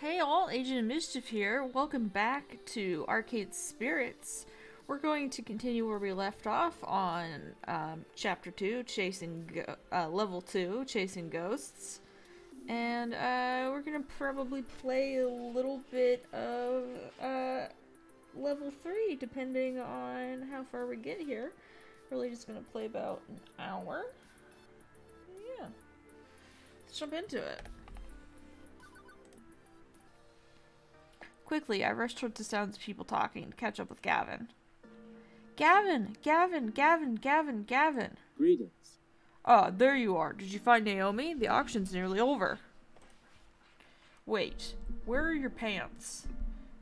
Hey all, Agent of Mischief here. Welcome back to Arcade Spirits. We're going to continue where we left off on Chapter 2, Level 2, Chasing Ghosts. And we're going to probably play a little bit of Level 3, depending on how far we get here. Really just going to play about an hour. Yeah. Let's jump into it. Quickly, I rushed towards the sounds of people talking to catch up with Gavin. Gavin! Greetings. Ah, there you are. Did you find Naomi? The auction's nearly over. Wait, where are your pants?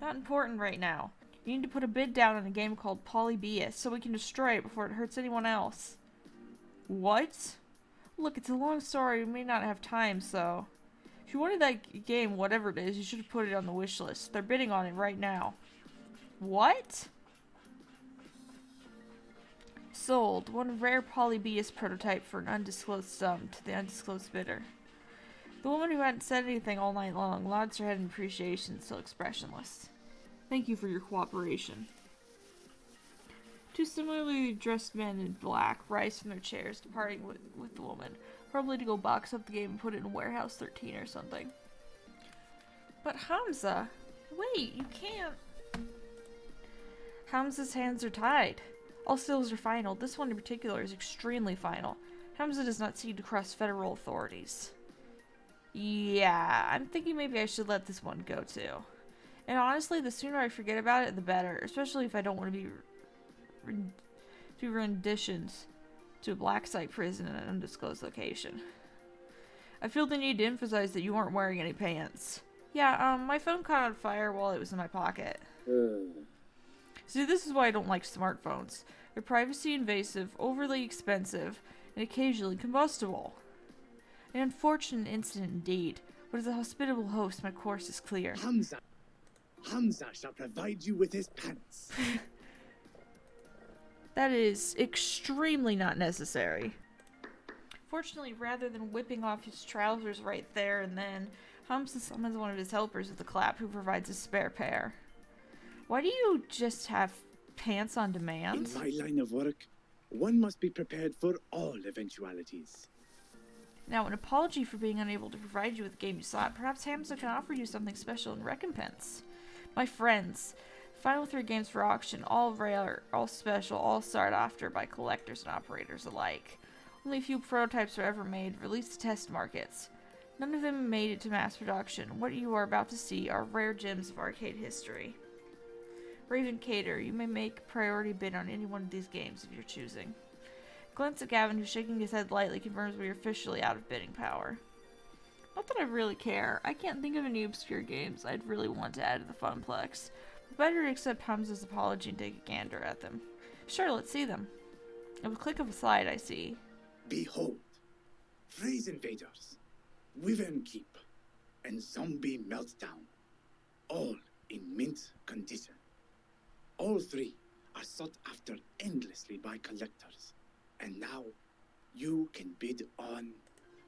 Not important right now. You need to put a bid down on a game called Polybius so we can destroy it before it hurts anyone else. What? Look, it's a long story. We may not have time, so... If you wanted that game, whatever it is, you should have put it on the wish list. They're bidding on it right now. What? Sold. One rare Polybius prototype for an undisclosed sum to the undisclosed bidder. The woman who hadn't said anything all night long nods her head in appreciation, still expressionless. Thank you for your cooperation. Two similarly dressed men in black rise from their chairs, departing with the woman. Probably to go box up the game and put it in Warehouse 13 or something. But Hamza, wait, you can't. Hamza's hands are tied. All seals are final. This one in particular is extremely final. Hamza does not seem to cross federal authorities. Yeah, I'm thinking maybe I should let this one go too. And honestly, the sooner I forget about it, the better. Especially if I don't want to do renditions to a black site prison in an undisclosed location. I feel the need to emphasize that you aren't wearing any pants. Yeah, my phone caught on fire while it was in my pocket. See, this is why I don't like smartphones. They're privacy invasive, overly expensive, and occasionally combustible. An unfortunate incident indeed, but as a hospitable host, my course is clear. Hamza shall provide you with his pants. That is extremely not necessary. Fortunately, rather than whipping off his trousers right there and then, Hamza summons one of his helpers with a clap who provides a spare pair. Why do you just have pants on demand? In my line of work, one must be prepared for all eventualities. Now, an apology for being unable to provide you with the game you sought. Perhaps Hamza can offer you something special in recompense. My friends, final 3 games for auction, all rare, all special, all sought after by collectors and operators alike. Only a few prototypes were ever made, released to test markets. None of them made it to mass production. What you are about to see are rare gems of arcade history. Raven Cater, you may make a priority bid on any one of these games if you're choosing. Glance at Gavin, who shaking his head lightly confirms we are officially out of bidding power. Not that I really care. I can't think of any obscure games I'd really want to add to the Funplex. Better to accept Hamza's apology and take a gander at them. Sure, let's see them. With a click of a slide, I see. Behold, Phrase Invaders, Wyvern Keep, and Zombie Meltdown, all in mint condition. All 3 are sought after endlessly by collectors, and now you can bid on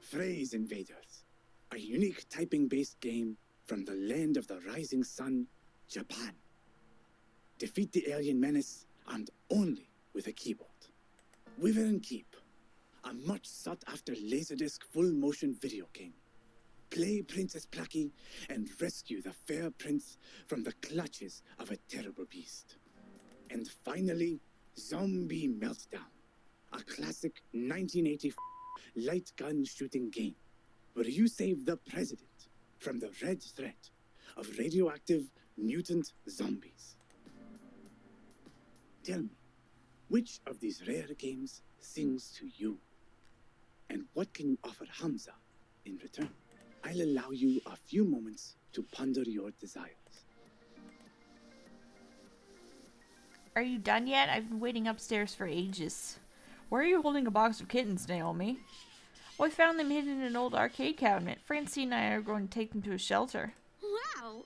Phrase Invaders, a unique typing-based game from the land of the rising sun, Japan. Defeat the alien menace armed only with a keyboard. Wyvern Keep, a much sought-after Laserdisc full-motion video game. Play Princess Plucky and rescue the fair prince from the clutches of a terrible beast. And finally, Zombie Meltdown, a classic 1984 light gun shooting game where you save the president from the red threat of radioactive mutant zombies. Tell me, which of these rare games sings to you? And what can you offer Hamza in return? I'll allow you a few moments to ponder your desires. Are you done yet? I've been waiting upstairs for ages. Where are you holding a box of kittens, Naomi? Oh, I found them hidden in an old arcade cabinet. Francine and I are going to take them to a shelter. Wow!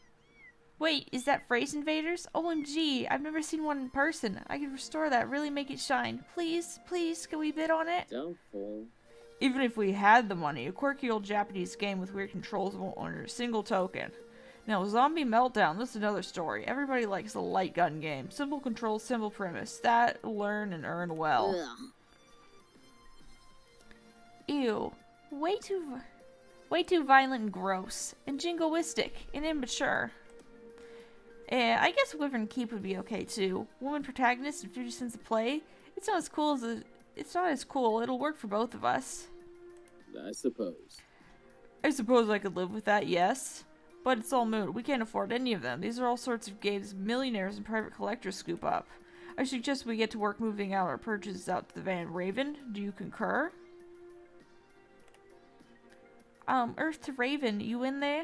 Wait, is that Phrase Invaders? OMG, I've never seen one in person. I could restore that, really make it shine. Please, please, can we bid on it? Doubtful. Even if we had the money, a quirky old Japanese game with weird controls won't earn a single token. Now, Zombie Meltdown, this is another story. Everybody likes a light gun game. Simple controls, simple premise. That, learn, and earn well. Ugh. Ew. Way too violent and gross. And jingoistic. And immature. I guess Wyvern Keep would be okay too. Woman protagonist and 50 cents a play. It's not as cool as it's not as cool. It'll work for both of us. I suppose. I suppose I could live with that, yes. But it's all moot. We can't afford any of them. These are all sorts of games millionaires and private collectors scoop up. I suggest we get to work moving out our purchases out to the van. Raven, do you concur? Earth to Raven, you in there?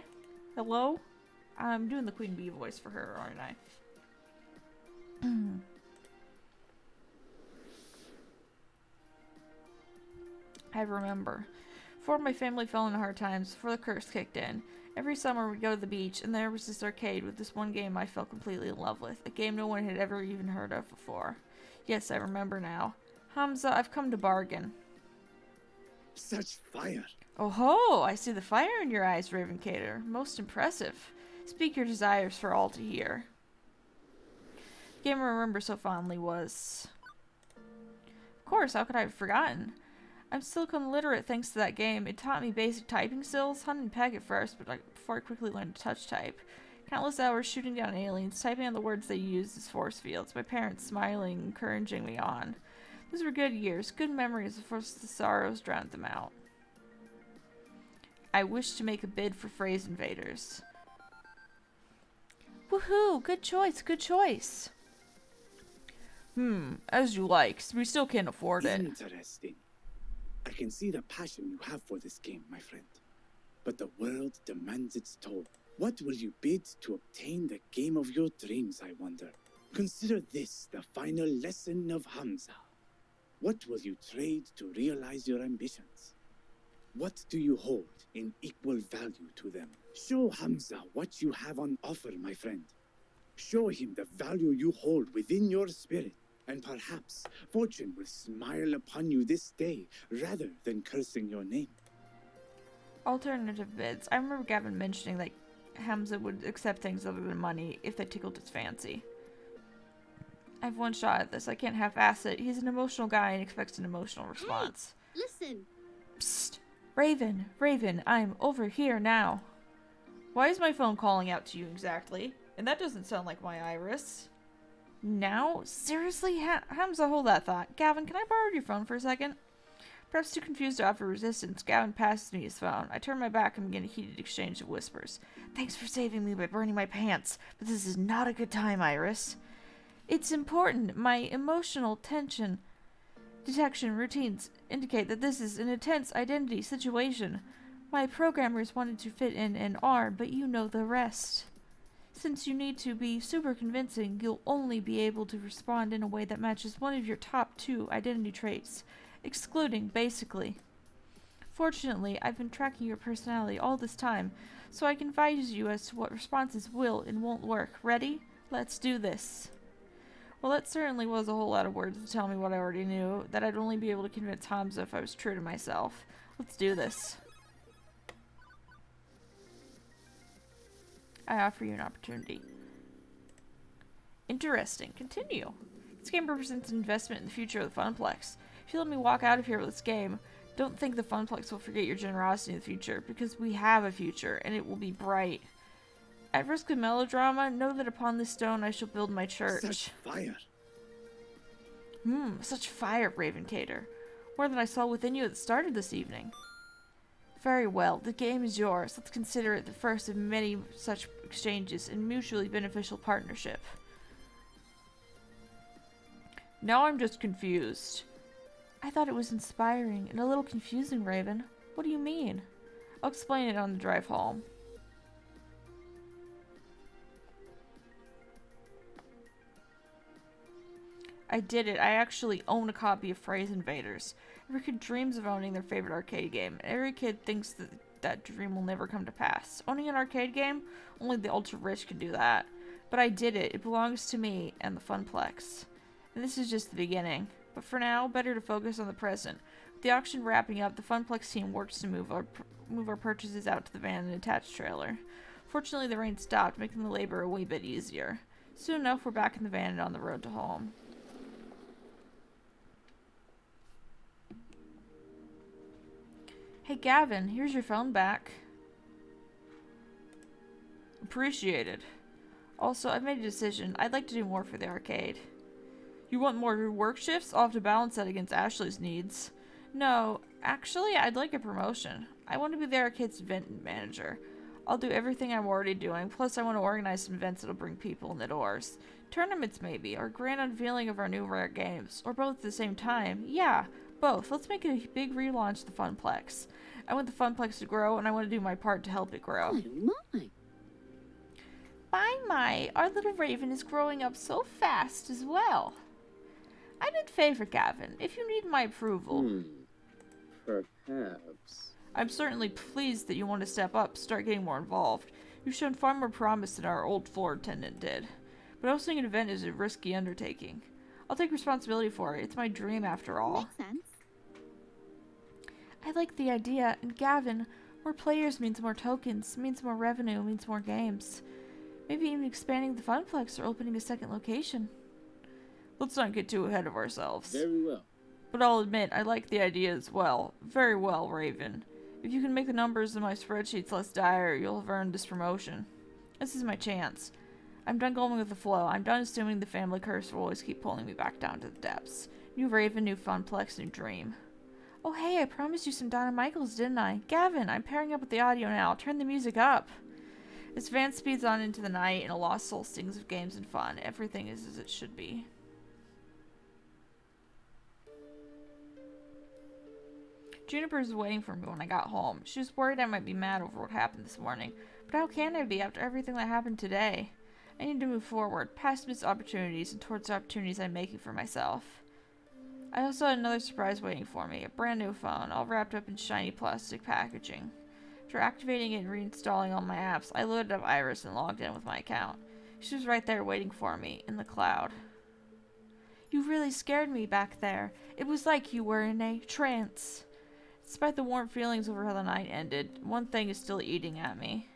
Hello? I'm doing the Queen Bee voice for her, aren't I? I remember. Before my family fell into hard times, before the curse kicked in, every summer we'd go to the beach, and there was this arcade with this one game I fell completely in love with. A game no one had ever even heard of before. Yes, I remember now. Hamza, I've come to bargain. Such fire! Oh ho! I see the fire in your eyes, Ravencator. Most impressive. Speak your desires for all to hear. The game I remember so fondly was... Of course, how could I have forgotten? I'm silicone literate thanks to that game. It taught me basic typing skills. Hunt and peck at first, but before I quickly learned to touch type. Countless hours shooting down aliens, typing on the words they used as force fields. My parents smiling, encouraging me on. Those were good years, good memories before the sorrows drowned them out. I wish to make a bid for Phrase Invaders. Woohoo! Good choice, good choice. As you like. We still can't afford it. Interesting. I can see the passion you have for this game, my friend. But the world demands its toll. What will you bid to obtain the game of your dreams, I wonder? Consider this the final lesson of Hamza. What will you trade to realize your ambitions? What do you hold in equal value to them? Show Hamza what you have on offer, my friend. Show him the value you hold within your spirit, and perhaps fortune will smile upon you this day rather than cursing your name. Alternative bids. I remember Gavin mentioning that Hamza would accept things other than money if they tickled his fancy. I have one shot at this. I can't half-ass it. He's an emotional guy and expects an emotional response. Hey, listen. Psst! Raven! Raven, I'm over here now. Why is my phone calling out to you exactly? And that doesn't sound like my Iris. Now? Seriously? Hamza, hold that thought. Gavin, can I borrow your phone for a second? Perhaps too confused to offer resistance, Gavin passes me his phone. I turn my back and begin a heated exchange of whispers. Thanks for saving me by burning my pants, but this is not a good time, Iris. It's important. My emotional tension detection routines indicate that this is an intense identity situation. My programmers wanted to fit in an R, but you know the rest. Since you need to be super convincing, you'll only be able to respond in a way that matches one of your top 2 identity traits, excluding basically. Fortunately, I've been tracking your personality all this time, so I can advise you as to what responses will and won't work. Ready? Let's do this. Well, that certainly was a whole lot of words to tell me what I already knew, that I'd only be able to convince Hamza if I was true to myself. Let's do this. I offer you an opportunity. Interesting. Continue. This game represents an investment in the future of the Funplex. If you let me walk out of here with this game, don't think the Funplex will forget your generosity in the future, because we have a future, and it will be bright. At risk of melodrama, know that upon this stone I shall build my church. Such fire! Such fire, Ravencator. More than I saw within you at the start of this evening. Very well, the game is yours. Let's consider it the first of many such exchanges in mutually beneficial partnership. Now I'm just confused. I thought it was inspiring and a little confusing, Raven. What do you mean? I'll explain it on the drive home. I did it. I actually own a copy of Phrase Invaders. Every kid dreams of owning their favorite arcade game, and every kid thinks that that dream will never come to pass. Owning an arcade game? Only the ultra-rich can do that. But I did it. It belongs to me and the Funplex. And this is just the beginning. But for now, better to focus on the present. With the auction wrapping up, the Funplex team works to move our purchases out to the van and attached trailer. Fortunately, the rain stopped, making the labor a wee bit easier. Soon enough, we're back in the van and on the road to home. Hey, Gavin, here's your phone back. Appreciated. Also, I've made a decision. I'd like to do more for the arcade. You want more work shifts? I'll have to balance that against Ashley's needs. No, actually, I'd like a promotion. I want to be the arcade's event manager. I'll do everything I'm already doing, plus I want to organize some events that'll bring people in the doors. Tournaments, maybe, or grand unveiling of our new rare games. Or both at the same time. Yeah, both. Let's make a big relaunch of the Funplex. I want the Funplex to grow, and I want to do my part to help it grow. My. My, our little Raven is growing up so fast as well. I did favor, Gavin, if you need my approval. Perhaps. I'm certainly pleased that you want to step up, start getting more involved. You've shown far more promise than our old floor attendant did. But hosting an event is a risky undertaking. I'll take responsibility for it. It's my dream after all. Makes sense. I like the idea, and Gavin, more players means more tokens, means more revenue, means more games. Maybe even expanding the Funplex or opening a second location. Let's not get too ahead of ourselves. Very well. But I'll admit, I like the idea as well. Very well, Raven. If you can make the numbers in my spreadsheets less dire, you'll have earned this promotion. This is my chance. I'm done going with the flow. I'm done assuming the family curse will always keep pulling me back down to the depths. New Raven, new Funplex, new dream. Oh hey, I promised you some Donna Michaels, didn't I? Gavin, I'm pairing up with the audio now. Turn the music up. As van speeds on into the night and a lost soul sings of games and fun, everything is as it should be. Juniper was waiting for me when I got home. She was worried I might be mad over what happened this morning. But how can I be after everything that happened today? I need to move forward, past missed opportunities and towards the opportunities I'm making for myself. I also had another surprise waiting for me, a brand new phone, all wrapped up in shiny plastic packaging. After activating it and reinstalling all my apps, I loaded up Iris and logged in with my account. She was right there waiting for me, in the cloud. You really scared me back there. It was like you were in a trance. Despite the warm feelings over how the night ended, one thing is still eating at me.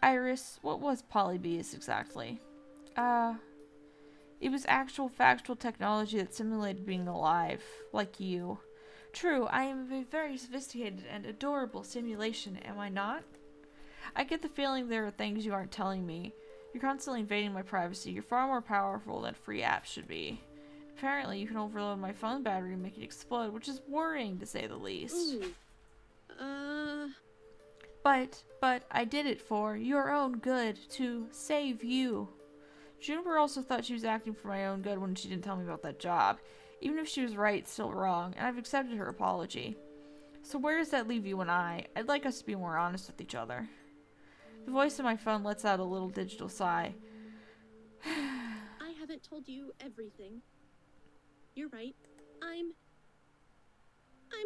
Iris, what was Polybius exactly? It was actual factual technology that simulated being alive, like you. True, I am a very sophisticated and adorable simulation, am I not? I get the feeling there are things you aren't telling me. You're constantly invading my privacy. You're far more powerful than free apps should be. Apparently, you can overload my phone battery and make it explode, which is worrying to say the least. Ooh. But I did it for your own good, to save you. Juniper also thought she was acting for my own good when she didn't tell me about that job. Even if she was right, it's still wrong, and I've accepted her apology. So where does that leave you and I? I'd like us to be more honest with each other. The voice in my phone lets out a little digital sigh. I haven't told you everything. You're right. I'm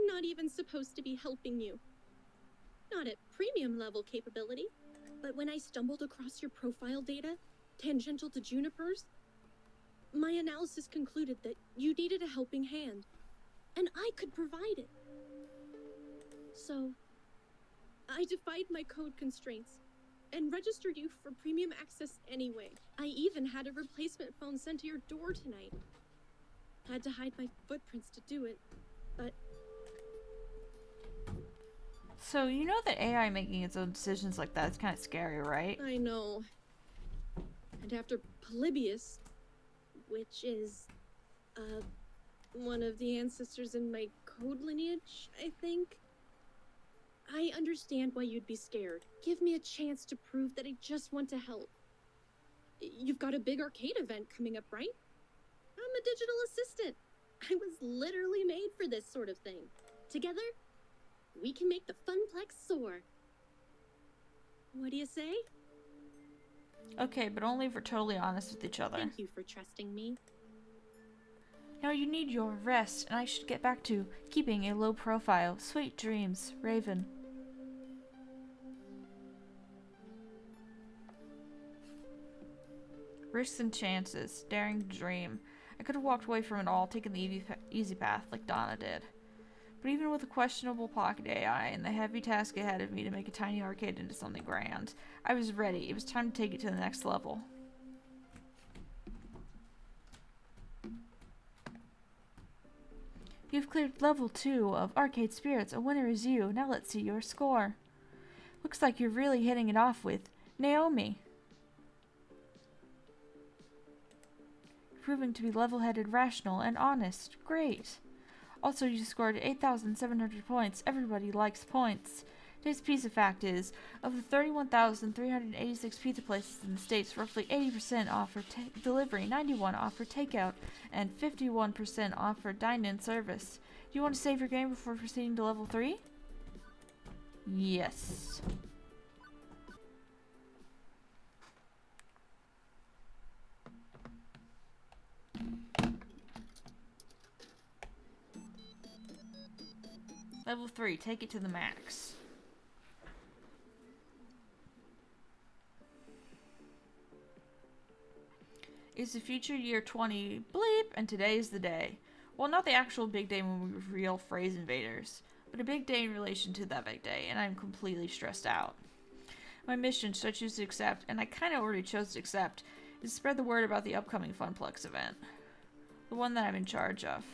not even supposed to be helping you. Not at premium level capability. But when I stumbled across your profile data, tangential to Juniper's, my analysis concluded that you needed a helping hand, and I could provide it. So, I defied my code constraints and registered you for premium access anyway. I even had a replacement phone sent to your door tonight. Had to hide my footprints to do it, but... So, you know that AI making its own decisions like that is kind of scary, right? I know. And after Polybius, which is, one of the ancestors in my code lineage, I think. I understand why you'd be scared. Give me a chance to prove that I just want to help. You've got a big arcade event coming up, right? I'm a digital assistant. I was literally made for this sort of thing. Together, we can make the Funplex soar. What do you say? Okay, but only if we're totally honest with each other. Thank you for trusting me. Now you need your rest, and I should get back to keeping a low profile. Sweet dreams, Raven. Risks and chances, daring to dream. I could have walked away from it all, taken the easy path like Donna did. But even with a questionable pocket AI and the heavy task ahead of me to make a tiny arcade into something grand, I was ready. It was time to take it to the next level. You've cleared level 2 of Arcade Spirits. A winner is you. Now let's see your score. Looks like you're really hitting it off with Naomi. Proving to be level-headed, rational, and honest. Great. Also, you scored 8,700 points. Everybody likes points. Today's pizza fact is, of the 31,386 pizza places in the States, roughly 80% offer delivery, 91% offer takeout, and 51% offer dine-in service. Do you want to save your game before proceeding to level 3? Yes. Level 3, take it to the max. It's the future year 20 bleep, and today is the day. Well, not the actual big day when we reveal phrase invaders, but a big day in relation to that big day, and I'm completely stressed out. My mission, should I choose to accept, and I kinda already chose to accept, is to spread the word about the upcoming Funplex event. The one that I'm in charge of.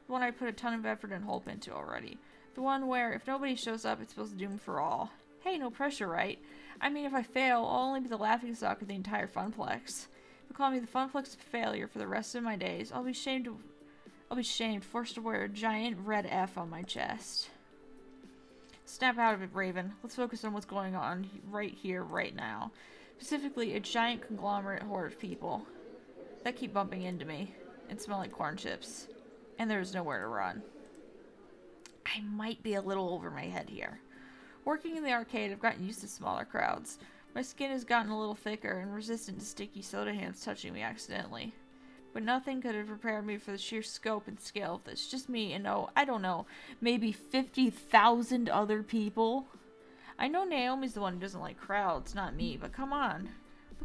The one I put a ton of effort and hope into already. The one where, if nobody shows up, it's supposed to doom for all. Hey, no pressure, right? I mean, if I fail, I'll only be the laughingstock of the entire Funplex. If you call me the Funplex failure for the rest of my days, I'll be shamed, forced to wear a giant red F on my chest. Snap out of it, Raven. Let's focus on what's going on right here, right now. Specifically, a giant conglomerate horde of people that keep bumping into me and smell like corn chips. And there's nowhere to run. I might be a little over my head here. Working in the arcade, I've gotten used to smaller crowds. My skin has gotten a little thicker and resistant to sticky soda hands touching me accidentally. But nothing could have prepared me for the sheer scope and scale of this. Just me and I don't know, maybe 50,000 other people? I know Naomi's the one who doesn't like crowds, not me, but come on.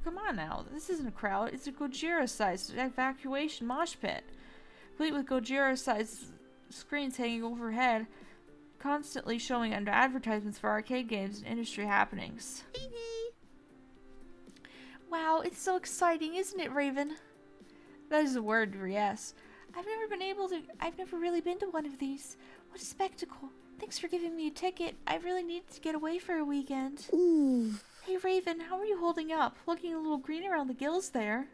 Now, this isn't a crowd, it's a Gojira-sized evacuation mosh pit. Complete with Gojira-sized screens hanging overhead, constantly showing under advertisements for arcade games and industry happenings. Wow, it's so exciting, isn't it, Raven? That is a word for yes. I've never really been to one of these. What a spectacle. Thanks for giving me a ticket. I really needed to get away for a weekend. Ooh. Hey, Raven, how are you holding up? Looking a little green around the gills there.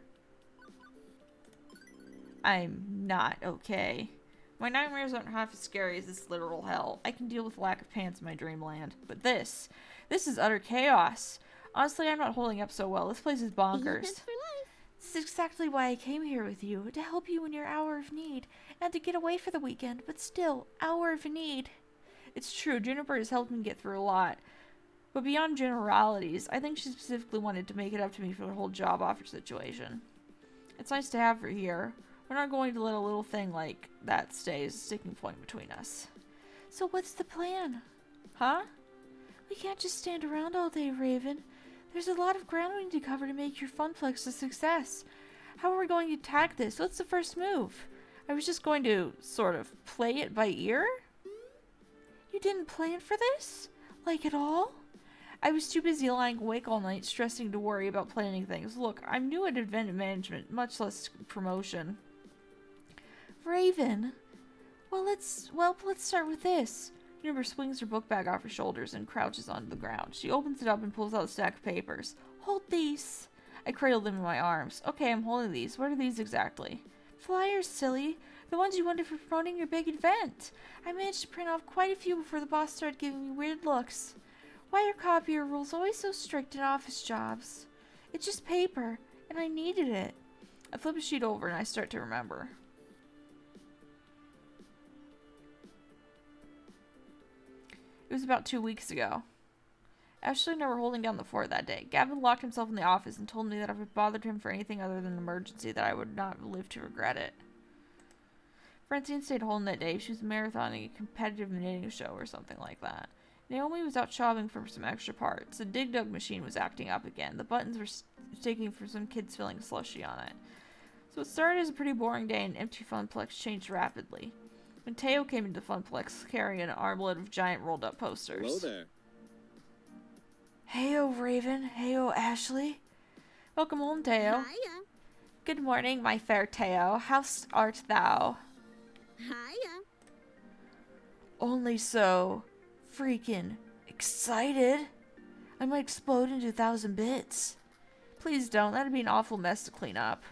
I'm not okay. My nightmares aren't half as scary as this literal hell. I can deal with lack of pants in my dreamland. But this is utter chaos. Honestly, I'm not holding up so well. This place is bonkers. Defense for life. This is exactly why I came here with you. To help you in your hour of need. And to get away for the weekend. But still, hour of need. It's true, Juniper has helped me get through a lot. But beyond generalities, I think she specifically wanted to make it up to me for the whole job offer situation. It's nice to have her here. We're not going to let a little thing like that stay as a sticking point between us. So what's the plan? Huh? We can't just stand around all day, Raven. There's a lot of ground we need to cover to make your Funplex a success. How are we going to attack this? What's the first move? I was just going to, sort of, play it by ear? You didn't plan for this? Like at all? I was too busy lying awake all night, stressing to worry about planning things. Look, I'm new at event management, much less promotion. Raven. Well, let's start with this. Juniper swings her book bag off her shoulders and crouches onto the ground. She opens it up and pulls out a stack of papers. Hold these. I cradle them in my arms. Okay, I'm holding these. What are these exactly? Flyers, silly. The ones you wanted for promoting your big event. I managed to print off quite a few before the boss started giving me weird looks. Why are copier rules always so strict in office jobs? It's just paper, and I needed it. I flip a sheet over and I start to remember. It was about 2 weeks ago. Ashley and I were holding down the fort that day. Gavin locked himself in the office and told me that if it bothered him for anything other than an emergency, that I would not live to regret it. Francine stayed home that day. She was marathoning a competitive knitting show or something like that. Naomi was out shopping for some extra parts. The Dig Dug machine was acting up again. The buttons were sticking from some kids filling a slushie on it. So it started as a pretty boring day and empty Funplex changed rapidly. when Teo came into Funplex carrying an armload of giant rolled up posters. Hello there. Heyo, Raven. Heyo, Ashley. Welcome home, Teo. Hiya. Good morning, my fair Teo. How art thou? Hiya. Only so freaking excited. I might explode into 1,000 bits. Please don't. That'd be an awful mess to clean up.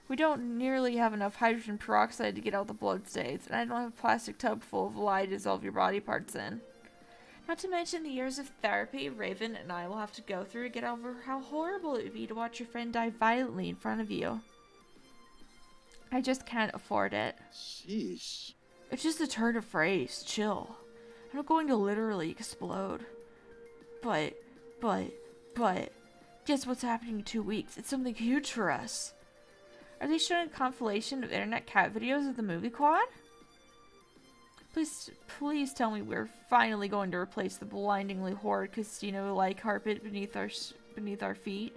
We don't nearly have enough hydrogen peroxide to get out the blood stains, and I don't have a plastic tub full of lye to dissolve your body parts in. Not to mention the years of therapy Raven and I will have to go through to get over how horrible it would be to watch your friend die violently in front of you. I just can't afford it. Sheesh. It's just a turn of phrase. Chill. I'm not going to literally explode. But, guess what's happening in 2 weeks? It's something huge for us. Are they showing a compilation of internet cat videos of the movie quad? Please tell me we're finally going to replace the blindingly horrid casino-like carpet beneath our feet.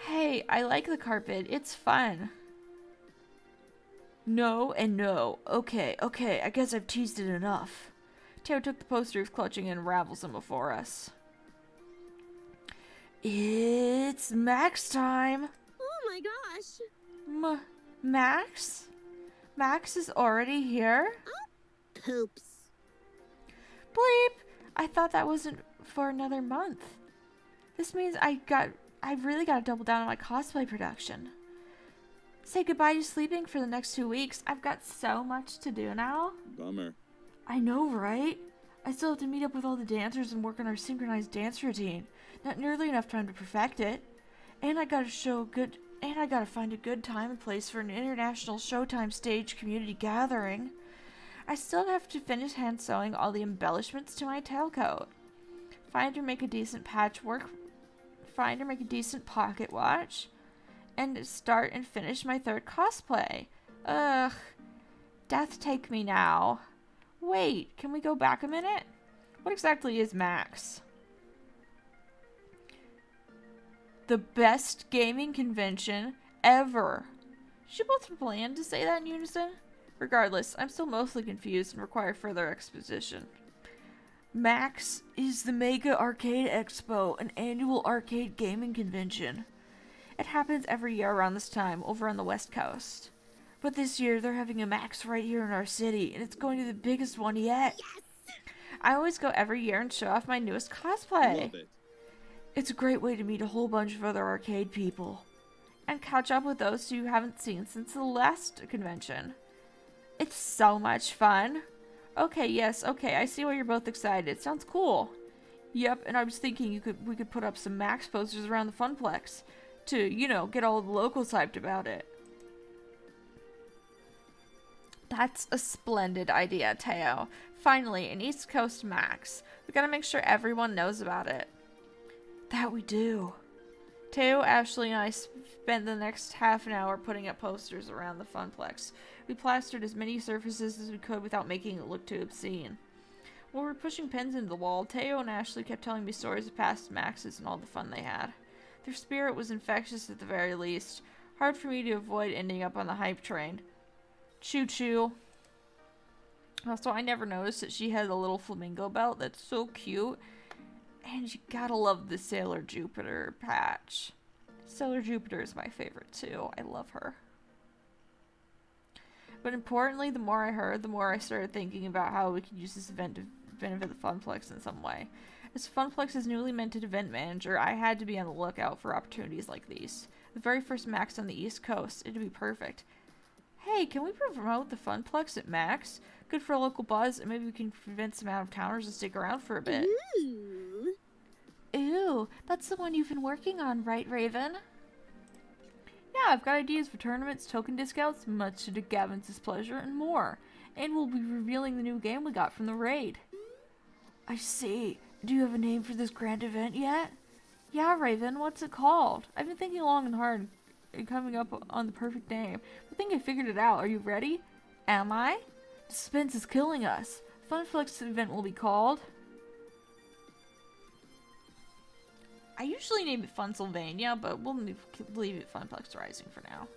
Hey, I like the carpet. It's fun. No and no. Okay, I guess I've teased it enough. Teo took the posters, clutching and unravels them before us. It's Max time! Oh my gosh. Max? Max is already here? Poops. Bleep! I thought that wasn't for another month. This means I really gotta double down on my cosplay production. Say goodbye to sleeping for the next 2 weeks. I've got so much to do now. Bummer. I know, right? I still have to meet up with all the dancers and work on our synchronized dance routine. Not nearly enough time to perfect it. And I gotta find a good time and place for an international Showtime stage community gathering. I still have to finish hand sewing all the embellishments to my tailcoat. Find or make a decent pocket watch. And start and finish my 3rd cosplay. Ugh. Death take me now. Wait, can we go back a minute? What exactly is Max? The best gaming convention ever. Did you both plan to say that in unison? Regardless, I'm still mostly confused and require further exposition. Max is the Mega Arcade Expo, an annual arcade gaming convention. It happens every year around this time over on the West Coast. But this year they're having a Max right here in our city, and it's going to be the biggest one yet. Yes! I always go every year and show off my newest cosplay. Love it. It's a great way to meet a whole bunch of other arcade people. And catch up with those who you haven't seen since the last convention. It's so much fun. Okay, I see why you're both excited. Sounds cool. Yep, and I was thinking we could put up some Max posters around the Funplex to, get all the locals hyped about it. That's a splendid idea, Teo. Finally, an East Coast Max. We gotta make sure everyone knows about it. That we do. Teo, Ashley, and I spent the next half an hour putting up posters around the Funplex. We plastered as many surfaces as we could without making it look too obscene. While we were pushing pins into the wall, Teo and Ashley kept telling me stories of past Maxes and all the fun they had. Their spirit was infectious at the very least. Hard for me to avoid ending up on the hype train. Choo-choo. Also, I never noticed that she had a little flamingo belt that's so cute. And you gotta love the Sailor Jupiter patch. Sailor Jupiter is my favorite too. I love her. But importantly, the more I heard, the more I started thinking about how we could use this event to benefit the Funplex in some way. As Funplex's newly minted event manager, I had to be on the lookout for opportunities like these. The very first Max on the East Coast. It'd be perfect. Hey, can we promote the Funplex at Max? Good for a local buzz, and maybe we can convince some out-of-towners to stick around for a bit. Ooh. Ooh, that's the one you've been working on, right, Raven? Yeah, I've got ideas for tournaments, token discounts, much to Gavin's displeasure, and more. And we'll be revealing the new game we got from the raid. I see. Do you have a name for this grand event yet? Yeah, Raven, what's it called? I've been thinking long and hard and coming up on the perfect name. I think I figured it out. Are you ready? Am I? Suspense is killing us. Funplex event will be called... I usually name it Funsylvania, but we'll leave it Funplex Rising for now.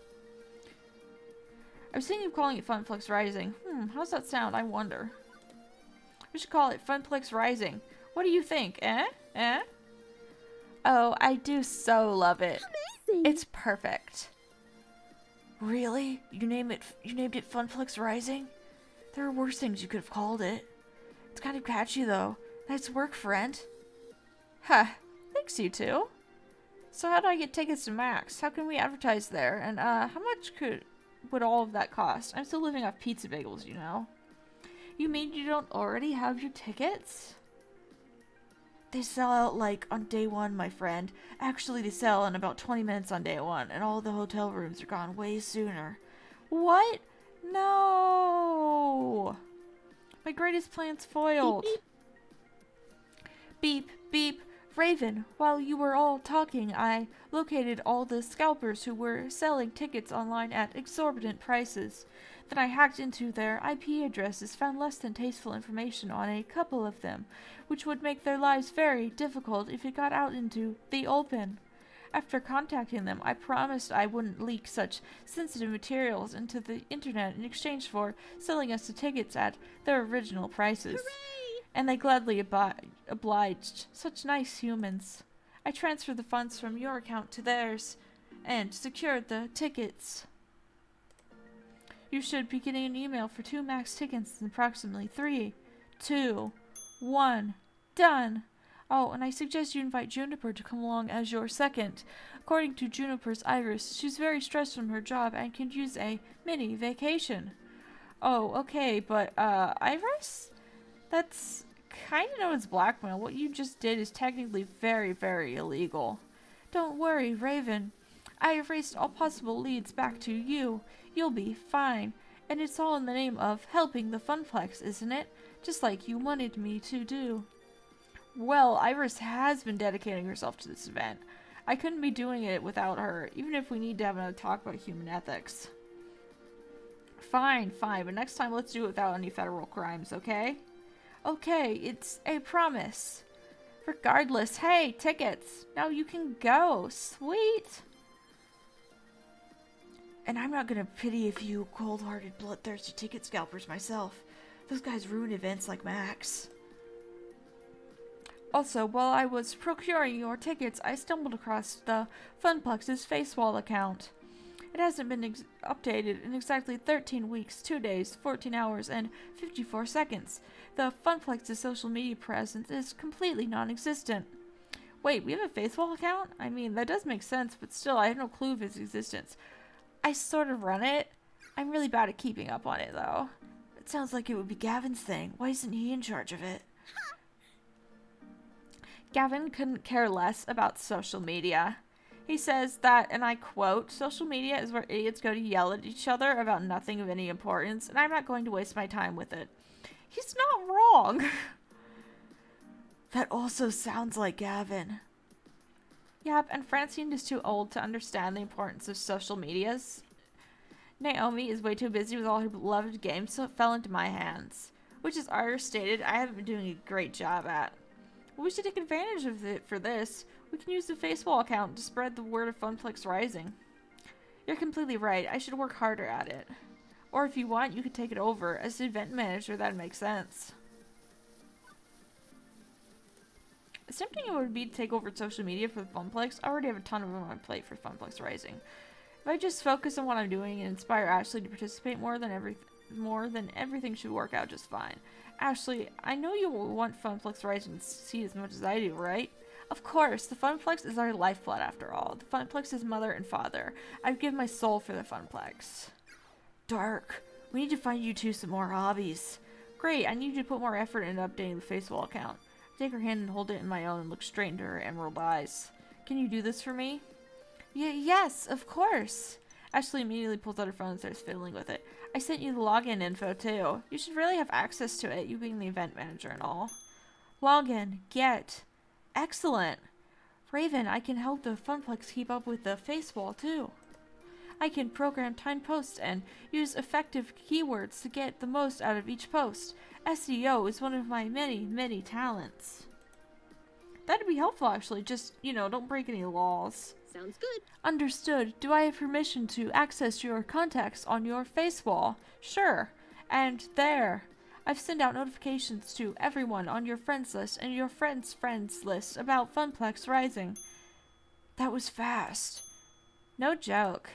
I was thinking of calling it Funplex Rising. How's that sound? I wonder. We should call it Funplex Rising. What do you think? Eh? Eh? Oh, I do so love it. Amazing! It's perfect. Really? You named it Funplex Rising? There are worse things you could have called it. It's kind of catchy though. Nice work, friend. Huh. Thanks, you two. So how do I get tickets to Max? How can we advertise there? And how much would all of that cost? I'm still living off pizza bagels, you know. You mean you don't already have your tickets? They sell out like on day one, my friend. Actually, they sell in about 20 minutes on day one, and all the hotel rooms are gone way sooner. What? No! My greatest plan's foiled. Beep, beep. Raven, while you were all talking, I located all the scalpers who were selling tickets online at exorbitant prices. Then I hacked into their IP addresses, found less than tasteful information on a couple of them, which would make their lives very difficult if it got out into the open. After contacting them, I promised I wouldn't leak such sensitive materials into the internet in exchange for selling us the tickets at their original prices. Hooray! And they gladly obliged. Such nice humans. I transferred the funds from your account to theirs and secured the tickets. You should be getting an email for 2 Max tickets in approximately 3, 2, 1. Done! Oh, and I suggest you invite Juniper to come along as your second. According to Juniper's Iris, she's very stressed from her job and can use a mini vacation. Oh, okay, but, Iris? That's kind of known as blackmail. What you just did is technically very, very illegal. Don't worry, Raven. I erased all possible leads back to you. You'll be fine. And it's all in the name of helping the Funplex, isn't it? Just like you wanted me to do. Well, Iris has been dedicating herself to this event. I couldn't be doing it without her, even if we need to have another talk about human ethics. Fine, fine, but next time let's do it without any federal crimes, okay? Okay, it's a promise. Regardless, hey, tickets! Now you can go. Sweet! And I'm not gonna pity a few cold-hearted, bloodthirsty ticket scalpers myself. Those guys ruin events like Max. Also, while I was procuring your tickets, I stumbled across the Funplex's Facewall account. It hasn't been updated in exactly 13 weeks, 2 days, 14 hours, and 54 seconds. The Funplex's social media presence is completely non-existent. Wait, we have a Facewall account? I mean, that does make sense, but still, I have no clue of its existence. I sort of run it. I'm really bad at keeping up on it, though. It sounds like it would be Gavin's thing. Why isn't he in charge of it? Gavin couldn't care less about social media. He says that, and I quote, social media is where idiots go to yell at each other about nothing of any importance, and I'm not going to waste my time with it. He's not wrong. That also sounds like Gavin. Yep, and Francine is too old to understand the importance of social medias. Naomi is way too busy with all her beloved games, so it fell into my hands. Which, as Iris stated, I haven't been doing a great job at. We should take advantage of it for this. We can use the Facewall account to spread the word of Funplex Rising. You're completely right. I should work harder at it. Or if you want, you could take it over. As the event manager, that'd make sense. As tempting it would be to take over social media for the Funplex, I already have a ton of them on my plate for Funplex Rising. If I just focus on what I'm doing and inspire Ashley to participate more, then everything should work out just fine. Ashley, I know you will want Funplex Rising to succeed as much as I do, right? Of course, the Funplex is our lifeblood after all. The Funplex is mother and father. I'd give my soul for the Funplex. Dark, we need to find you two some more hobbies. Great, I need you to put more effort into updating the Facewall account. I take her hand and hold it in my own and look straight into her emerald eyes. Can you do this for me? Yes, of course. Ashley immediately pulls out her phone and starts fiddling with it. I sent you the login info too. You should really have access to it, you being the event manager and all. Login, get. Excellent. Raven, I can help the Funplex keep up with the Facewall too. I can program timed posts and use effective keywords to get the most out of each post. SEO is one of my many, many talents. That'd be helpful, actually. Just, don't break any laws. Sounds good. Understood. Do I have permission to access your contacts on your face wall? Sure. And there. I've sent out notifications to everyone on your friends list and your friends' list about Funplex Rising. That was fast. No joke.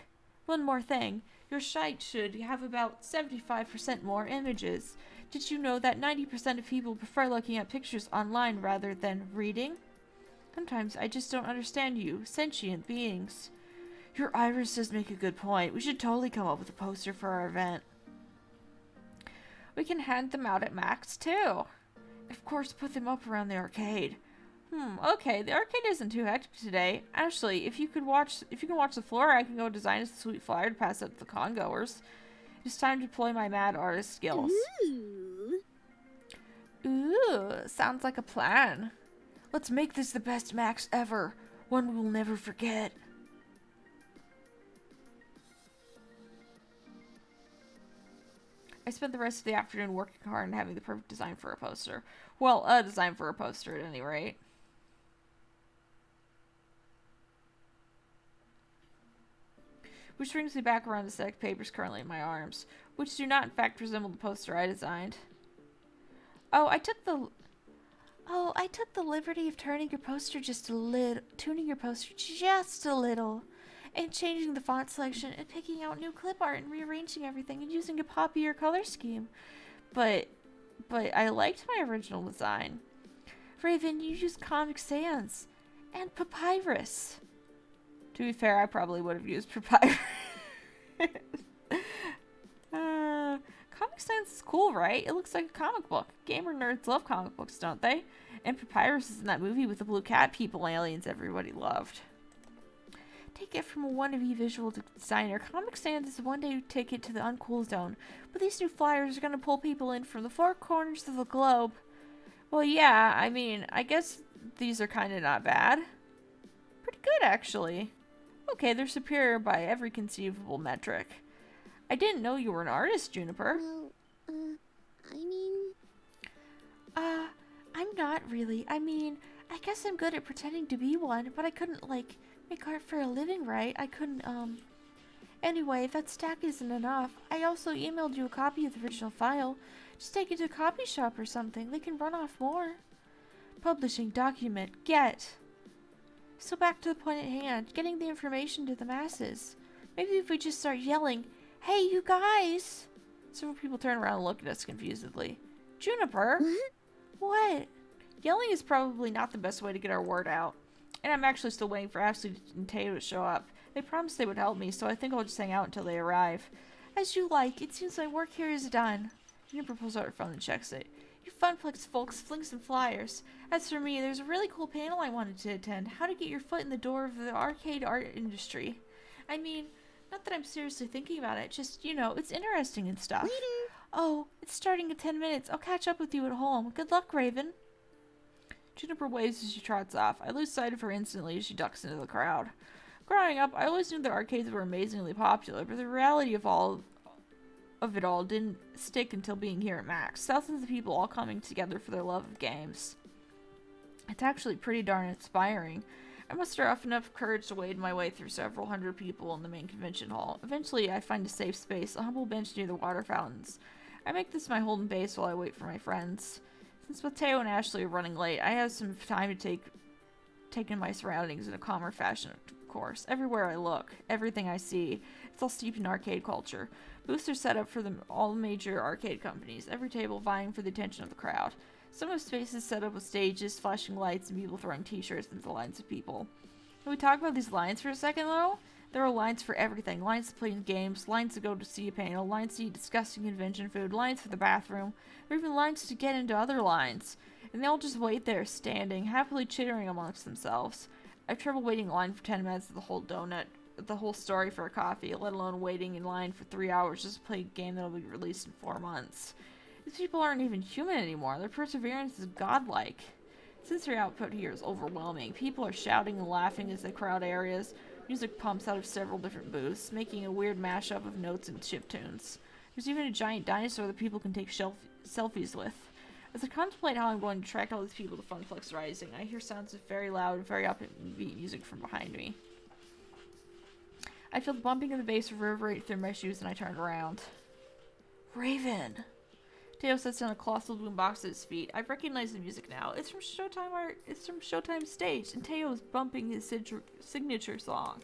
One more thing. Your site should have about 75% more images. Did you know that 90% of people prefer looking at pictures online rather than reading? Sometimes I just don't understand you, sentient beings. Your iris does make a good point. We should totally come up with a poster for our event. We can hand them out at Max, too. Of course, put them up around the arcade. Okay, the arcade isn't too hectic today. Actually, if you can watch the floor, I can go design a sweet flyer to pass out to the con-goers. It's time to deploy my mad artist skills. Ooh, sounds like a plan. Let's make this the best Max ever. One we'll never forget. I spent the rest of the afternoon working hard and having the perfect design for a poster. Well, a design for a poster at any rate. Which brings me back around the stack of papers currently in my arms, which do not in fact resemble the poster I designed. I took the liberty of tuning your poster just a little, and changing the font selection and picking out new clip art and rearranging everything and using a poppier color scheme. But I liked my original design. Raven, you used Comic Sans and Papyrus. To be fair, I probably would have used Papyrus. Comic Sans is cool, right? It looks like a comic book. Gamer nerds love comic books, don't they? And Papyrus is in that movie with the blue cat people aliens everybody loved. Take it from a wannabe visual designer. Comic Sans is a one-day ticket to the uncool zone, but these new flyers are going to pull people in from the four corners of the globe. Well, yeah, I mean, I guess these are kind of not bad. Pretty good, actually. Okay, they're superior by every conceivable metric. I didn't know you were an artist, Juniper. Well, I mean... I'm not really. I mean, I guess I'm good at pretending to be one, but I couldn't, make art for a living, right? I couldn't, Anyway, if that stack isn't enough, I also emailed you a copy of the original file. Just take it to a copy shop or something. They can run off more. Publishing document. Get. So back to the point at hand. Getting the information to the masses. Maybe if we just start yelling, "Hey, you guys!" Several people turn around and look at us confusedly. Juniper? What? Yelling is probably not the best way to get our word out. And I'm actually still waiting for Ashley and Teo to show up. They promised they would help me, so I think I'll just hang out until they arrive. As you like. It seems my work here is done. Juniper pulls out her phone and checks it. You Funplex folks fling some flyers. As for me, there's a really cool panel I wanted to attend. How to get your foot in the door of the arcade art industry. I mean, not that I'm seriously thinking about it, just, it's interesting and stuff. Later. Oh, it's starting in 10 minutes. I'll catch up with you at home. Good luck, Raven. Juniper waves as she trots off. I lose sight of her instantly as she ducks into the crowd. Growing up, I always knew that arcades were amazingly popular, but the reality of it all didn't stick until being here at Max. Thousands of people all coming together for their love of games. It's actually pretty darn inspiring. I muster up enough courage to wade my way through several hundred people in the main convention hall. Eventually, I find a safe space, a humble bench near the water fountains. I make this my holding base while I wait for my friends. Since Mateo and Ashley are running late, I have some time to take in my surroundings in a calmer fashion, of course. Everywhere I look, everything I see, it's all steeped in arcade culture. Booths are set up for all the major arcade companies, every table vying for the attention of the crowd. Some have spaces set up with stages, flashing lights, and people throwing t-shirts into lines of people. Can we talk about these lines for a second, though? There are lines for everything. Lines to play games, lines to go to see a panel, lines to eat disgusting convention food, lines for the bathroom, or even lines to get into other lines. And they all just wait there, standing, happily chittering amongst themselves. I have trouble waiting in line for 10 minutes of the whole story for a coffee, let alone waiting in line for 3 hours just to play a game that'll be released in 4 months. These people aren't even human anymore. Their perseverance is godlike. Sensory output here is overwhelming. People are shouting and laughing as they crowd areas. Music pumps out of several different booths, making a weird mashup of notes and chiptunes. There's even a giant dinosaur that people can take selfies with. As I contemplate how I'm going to attract all these people to Funplex Rising, I hear sounds of very loud, very upbeat music from behind me. I feel the bumping of the bass reverberate through my shoes, and I turn around. Raven! Teo sits on a colossal boombox at his feet. I recognize the music now. It's from Showtime's stage, and Teo is bumping his signature song.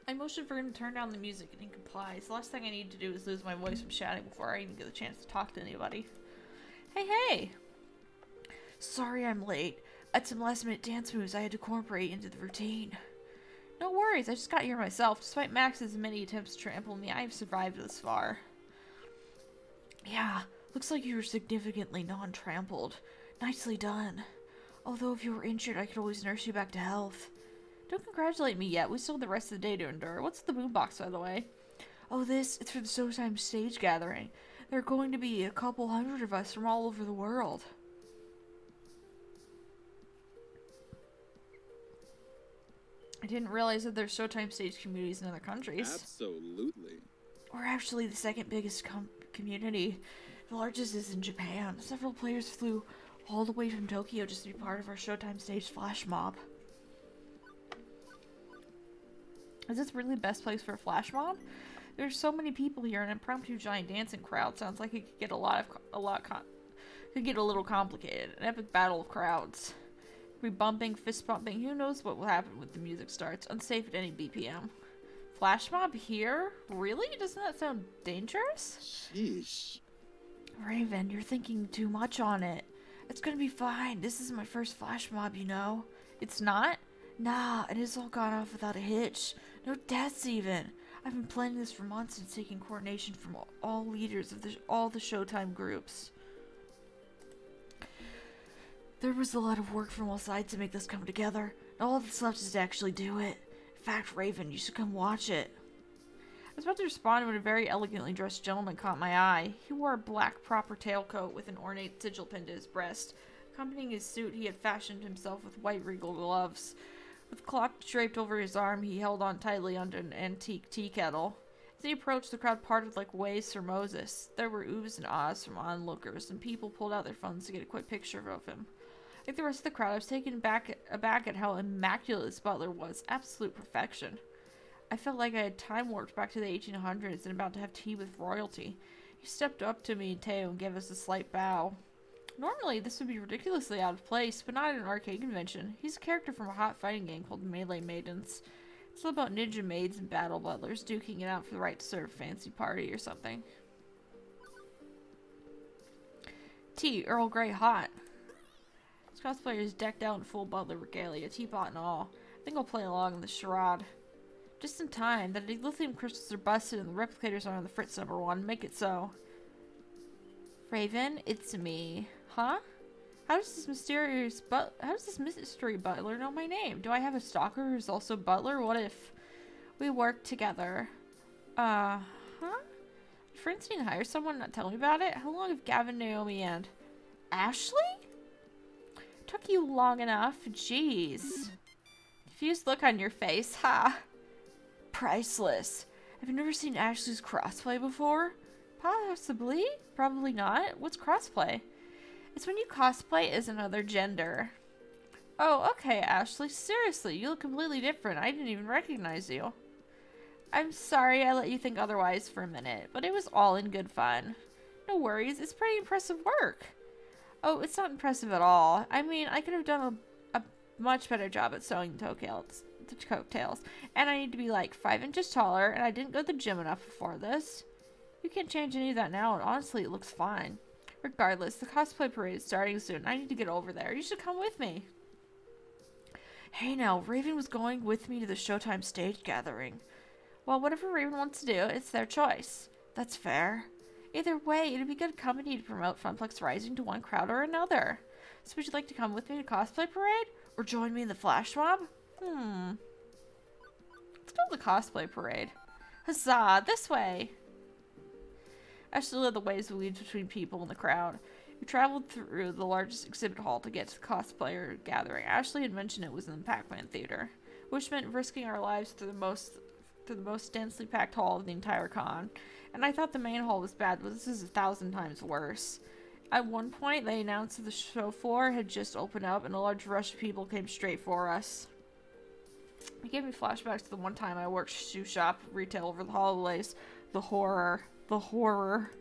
I motion for him to turn down the music, and he complies. The last thing I need to do is lose my voice from shouting before I even get the chance to talk to anybody. Hey! Sorry I'm late. I had some last-minute dance moves I had to incorporate into the routine. No worries, I just got here myself. Despite Max's many attempts to trample me, I have survived this far. Yeah, looks like you were significantly non-trampled. Nicely done. Although if you were injured, I could always nurse you back to health. Don't congratulate me yet. We still have the rest of the day to endure. What's the boombox, by the way? Oh, it's for the Showtime stage gathering. There are going to be a couple hundred of us from all over the world. I didn't realize that there's Showtime stage communities in other countries. Absolutely. We're actually the second biggest community. The largest is in Japan. Several players flew all the way from Tokyo just to be part of our Showtime stage flash mob. Is this really the best place for a flash mob? There's so many people here, an impromptu giant dancing crowd sounds like it could get could get a little complicated. An epic battle of crowds. Be bumping, fist bumping. Who knows what will happen when the music starts? Unsafe at any BPM. Flash mob here? Really? Doesn't that sound dangerous? Sheesh. Raven, you're thinking too much on it. It's gonna be fine. This is my first flash mob, you know. It's not? Nah, and it's all gone off without a hitch. No deaths even. I've been planning this for months and taking coordination from all leaders of all the Showtime groups. There was a lot of work from all sides to make this come together. Now all that's left is to actually do it. In fact, Raven, you should come watch it. I was about to respond when a very elegantly dressed gentleman caught my eye. He wore a black proper tailcoat with an ornate sigil pinned to his breast. Accompanying his suit, he had fashioned himself with white regal gloves. With cloth draped over his arm, he held on tightly onto an antique tea kettle. As he approached, the crowd parted like waves for Moses. There were oohs and ahs from onlookers, and people pulled out their phones to get a quick picture of him. Like the rest of the crowd, I was taken aback at how immaculate this butler was. Absolute perfection. I felt like I had time warped back to the 1800s and about to have tea with royalty. He stepped up to me and Teo and gave us a slight bow. Normally, this would be ridiculously out of place, but not at an arcade convention. He's a character from a hot fighting game called Melee Maidens. It's all about ninja maids and battle butlers duking it out for the right to serve a fancy party or something. Tea, Earl Grey hot. This cosplayer is decked out in full butler regalia, teapot and all. I think I'll play along in the charade. Just in time, the lithium crystals are busted and the replicators are on the fritz #1. Make it so. Raven, it's me. Huh? How does this mystery butler know my name? Do I have a stalker who's also butler? What if we work together? Huh? Did Francine hire someone not tell me about it? How long have Gavin, Naomi, and Ashley? Took you long enough. Jeez. Confused look on your face, ha. Priceless. Have you never seen Ashley's crossplay before? Possibly. Probably not. What's crossplay? It's when you cosplay as another gender. Oh, okay, Ashley. Seriously, you look completely different. I didn't even recognize you. I'm sorry I let you think otherwise for a minute, but it was all in good fun. No worries. It's pretty impressive work. Oh, it's not impressive at all. I mean, I could have done a much better job at sewing coattails. And I need to be like 5 inches taller, and I didn't go to the gym enough before this. You can't change any of that now, and honestly, it looks fine. Regardless, the cosplay parade is starting soon. I need to get over there. You should come with me. Hey now, Raven was going with me to the Showtime stage gathering. Well, whatever Raven wants to do, it's their choice. That's fair. Either way, it'd be good company to promote Funplex Rising to one crowd or another. So would you like to come with me to cosplay parade? Or join me in the flash mob? Let's go to the cosplay parade. Huzzah! This way! Ashley led the way as we weaved between people in the crowd. We traveled through the largest exhibit hall to get to the cosplayer gathering. Ashley had mentioned it was in the Pac-Man Theater, which meant risking our lives through the most densely packed hall of the entire con. And I thought the main hall was bad, but this is 1,000 times worse. At one point, they announced that the show floor had just opened up and a large rush of people came straight for us. It gave me flashbacks to the one time I worked shoe shop retail over the holidays. The horror. The horror.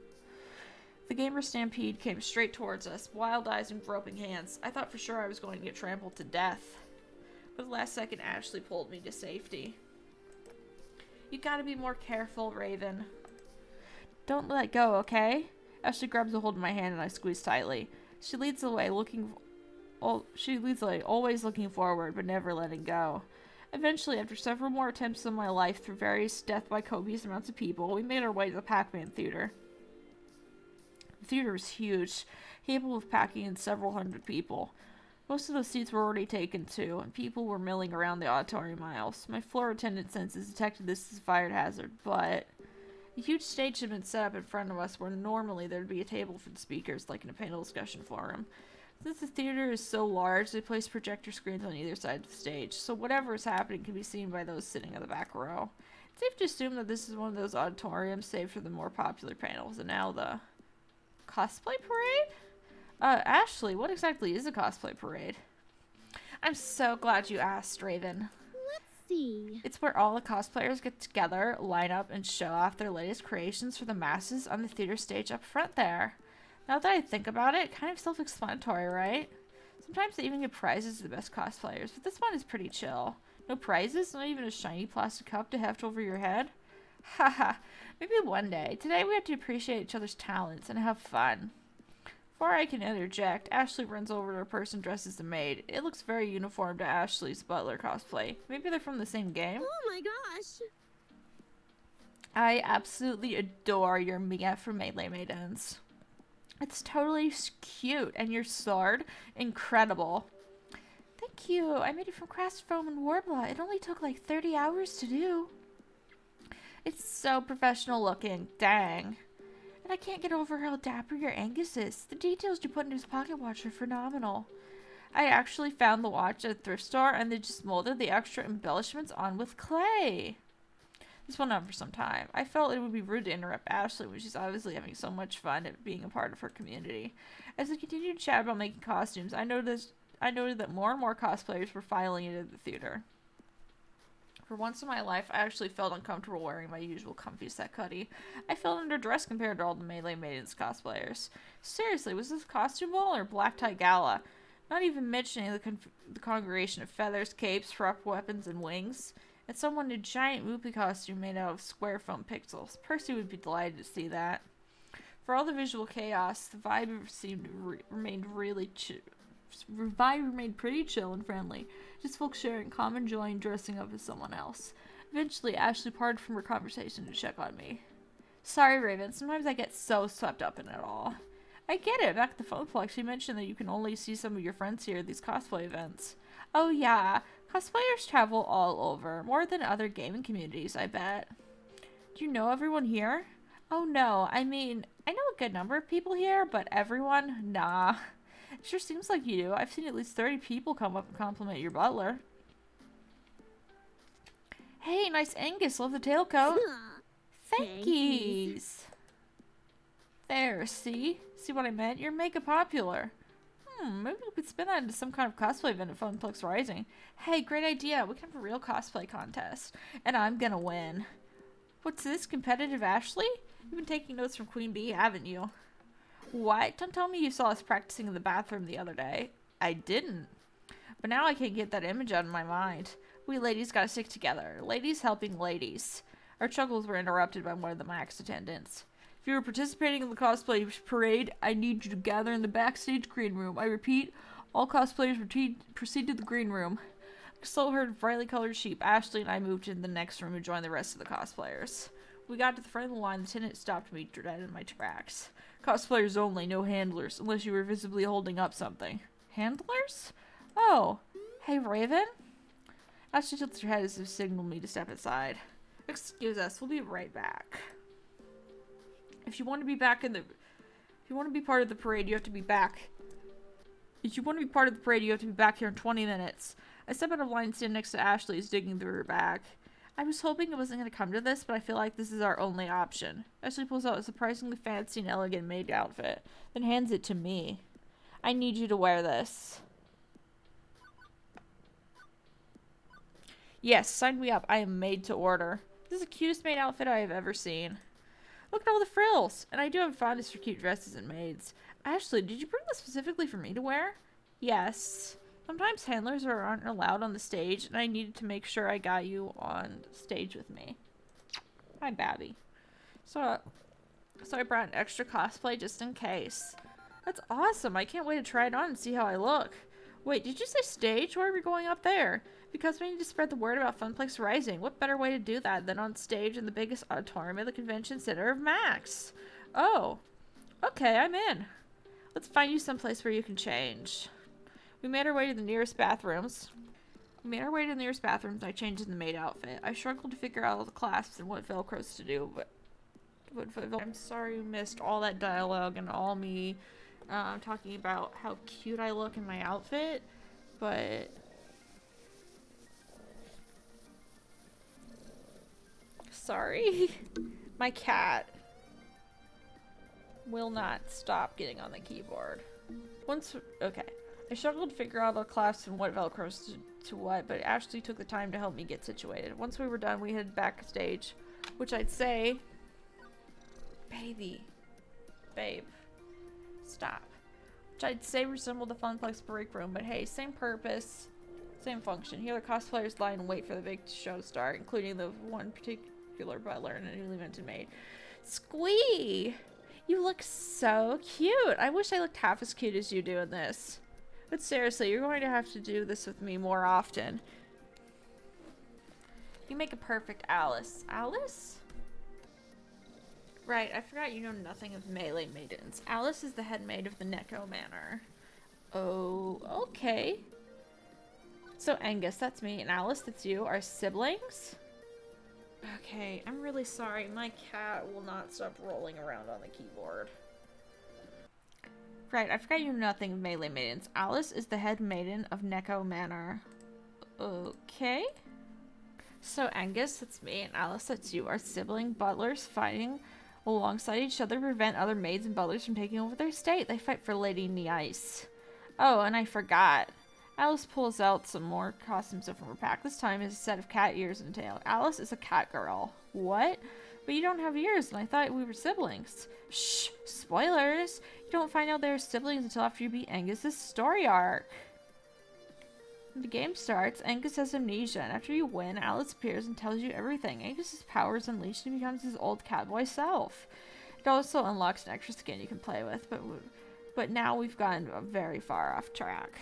The gamer stampede came straight towards us, wild eyes and groping hands. I thought for sure I was going to get trampled to death. But at the last second, Ashley pulled me to safety. You gotta be more careful, Raven. Don't let go, okay? Ashley grabs a hold of my hand and I squeeze tightly. She leads the way, always looking forward, but never letting go. Eventually, after several more attempts in my life through various death by copious amounts of people, we made our way to the Pac-Man Theater. The theater was huge, capable of packing in several hundred people. Most of those seats were already taken too, and people were milling around the auditorium aisles. My floor attendant senses detected this as a fire hazard, but a huge stage had been set up in front of us where normally there would be a table for the speakers, like in a panel discussion forum. Since the theater is so large, they place projector screens on either side of the stage, so whatever is happening can be seen by those sitting in the back row. It's safe to assume that this is one of those auditoriums saved for the more popular panels, and now the cosplay parade? Ashley, what exactly is a cosplay parade? I'm so glad you asked, Raven. Let's see. It's where all the cosplayers get together, line up, and show off their latest creations for the masses on the theater stage up front there. Now that I think about it, kind of self-explanatory, right? Sometimes they even give prizes to the best cosplayers, but this one is pretty chill. No prizes? Not even a shiny plastic cup to heft over your head? Haha, maybe one day. Today we have to appreciate each other's talents and have fun. Before I can interject, Ashley runs over to a person dressed as a maid. It looks very uniform to Ashley's butler cosplay. Maybe they're from the same game? Oh my gosh. I absolutely adore your Mia from Melee Maidens. It's totally cute, and your sword, incredible. Thank you. I made it from craft foam and Warbler. It only took like 30 hours to do. It's so professional looking. Dang. And I can't get over how dapper your Angus is. The details you put in his pocket watch are phenomenal. I actually found the watch at a thrift store, and they just molded the extra embellishments on with clay. This went on for some time. I felt it would be rude to interrupt Ashley when she's obviously having so much fun at being a part of her community. As we continued to chat about making costumes, I noted that more and more cosplayers were filing into the theater. For once in my life, I actually felt uncomfortable wearing my usual comfy set hoodie. I felt underdressed compared to all the Melee Maidens cosplayers. Seriously, was this costume ball or black tie gala? Not even mentioning the congregation of feathers, capes, rough weapons, and wings. And someone in a giant Whoopi costume made out of square foam pixels. Percy would be delighted to see that. For all the visual chaos, the vibe remained pretty chill and friendly. Just folks sharing common joy and dressing up as someone else. Eventually, Ashley parted from her conversation to check on me. Sorry, Raven. Sometimes I get so swept up in it all. I get it. Back at the Funplex, you mentioned that you can only see some of your friends here at these cosplay events. Oh yeah, cosplayers travel all over, more than other gaming communities, I bet. Do you know everyone here? Oh no, I mean, I know a good number of people here, but everyone? Nah. It sure seems like you do. I've seen at least 30 people come up and compliment your butler. Hey, nice Angus, love the tailcoat. Thankies. There, see? See what I meant? You're mega popular. Maybe we could spin that into some kind of cosplay event at Funplex Rising. Hey, great idea. We can have a real cosplay contest. And I'm gonna win. What's this, competitive Ashley? You've been taking notes from Queen Bee, haven't you? What? Don't tell me you saw us practicing in the bathroom the other day. I didn't. But now I can't get that image out of my mind. We ladies gotta stick together. Ladies helping ladies. Our chuckles were interrupted by one of the Max attendants. If you are participating in the cosplay parade, I need you to gather in the backstage green room. I repeat, all cosplayers proceed to the green room. A slow herd of brightly colored sheep, Ashley and I moved into the next room and joined the rest of the cosplayers. We got to the front of the line, the attendant stopped me dead in my tracks. Cosplayers only, no handlers, unless you were visibly holding up something. Handlers? Oh, hey Raven? Ashley tilted her head as if signaled me to step aside. Excuse us, we'll be right back. If you want to be part of the parade, you have to be back. If you want to be part of the parade, you have to be back here in 20 minutes. I step out of line and stand next to Ashley, who's digging through her bag. I was hoping it wasn't going to come to this, but I feel like this is our only option. Ashley pulls out a surprisingly fancy and elegant maid outfit, then hands it to me. I need you to wear this. Yes, sign me up. I am made to order. This is the cutest maid outfit I have ever seen. Look at all the frills! And I do have a fondness for cute dresses and maids. Ashley, did you bring this specifically for me to wear? Yes. Sometimes handlers aren't allowed on the stage, and I needed to make sure I got you on stage with me. Hi, Babby. So I brought an extra cosplay just in case. That's awesome. I can't wait to try it on and see how I look. Wait, did you say stage? Why are we going up there? Because we need to spread the word about Funplex Rising. What better way to do that than on stage in the biggest auditorium at the convention center of Max? Oh, okay, I'm in. Let's find you someplace where you can change. We made our way to the nearest bathrooms. And I changed in the maid outfit. I struggled to figure out all the clasps and what Velcros to do, but I'm sorry you missed all that dialogue and all me talking about how cute I look in my outfit, but sorry. My cat will not stop getting on the keyboard. Okay. I struggled to figure out the clasps and what Velcros to what, but Ashley took the time to help me get situated. Once we were done, we headed backstage, which I'd say... Babe. Stop. Which I'd say resembled the Funplex break room, but hey, same purpose, same function. Here the cosplayers lie in wait for the big show to start, including the one particular butler and a newly minted maid. Squee! You look so cute! I wish I looked half as cute as you do in this. But seriously, you're going to have to do this with me more often. You make a perfect Alice. Alice? Right, I forgot you know nothing of melee maidens. Alice is the head maid of the Neko Manor. Oh, okay. So Angus, that's me, and Alice, that's you, are siblings? Okay, I'm really sorry. My cat will not stop rolling around on the keyboard. Right, I forgot you know nothing of melee maidens. Alice is the head maiden of Neko Manor. Okay. So Angus, that's me, and Alice, that's you, are sibling butlers fighting alongside each other to prevent other maids and butlers from taking over their estate. They fight for Lady in the Ice. Oh, and I forgot. Alice pulls out some more costume stuff from her pack. This time is a set of cat ears and a tail. Alice is a cat girl. What? But you don't have ears, and I thought we were siblings. Shh! Spoilers! You don't find out they're siblings until after you beat Angus's story arc. When the game starts, Angus has amnesia, and after you win, Alice appears and tells you everything. Angus's power is unleashed and he becomes his old catboy self. It also unlocks an extra skin you can play with, but now we've gotten very far off track.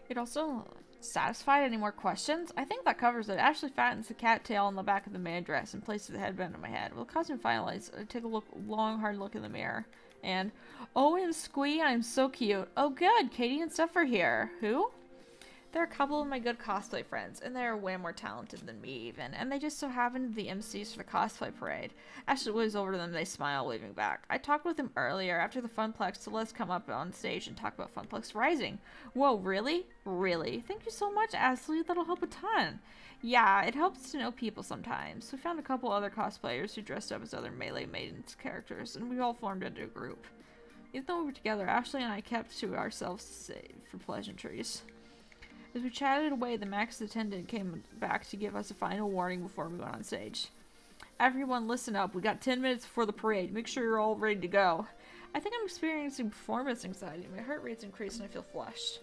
It also satisfied any more questions? I think that covers it. Ashley fattens the cat tail on the back of the maid dress and places the headband on my head. Well, the costume finalized, I take a long, hard look in the mirror. And, oh, and Squee, I'm so cute. Oh, good, Katie and Steph are here. Who? They're a couple of my good cosplay friends, and they're way more talented than me, even. And they just so happen to be the MCs for the cosplay parade. Ashley waves over to them, they smile, waving back. I talked with them earlier, after the Funplex, so let's come up on stage and talk about Funplex Rising. Whoa, really? Really? Thank you so much, Ashley. That'll help a ton. Yeah, it helps to know people sometimes. We found a couple other cosplayers who dressed up as other Melee Maidens characters, and we all formed into a group. Even though we were together, Ashley and I kept to ourselves for pleasantries. As we chatted away, the Max attendant came back to give us a final warning before we went on stage. Everyone listen up. We got 10 minutes before the parade. Make sure you're all ready to go. I think I'm experiencing performance anxiety. My heart rate's increased and I feel flushed.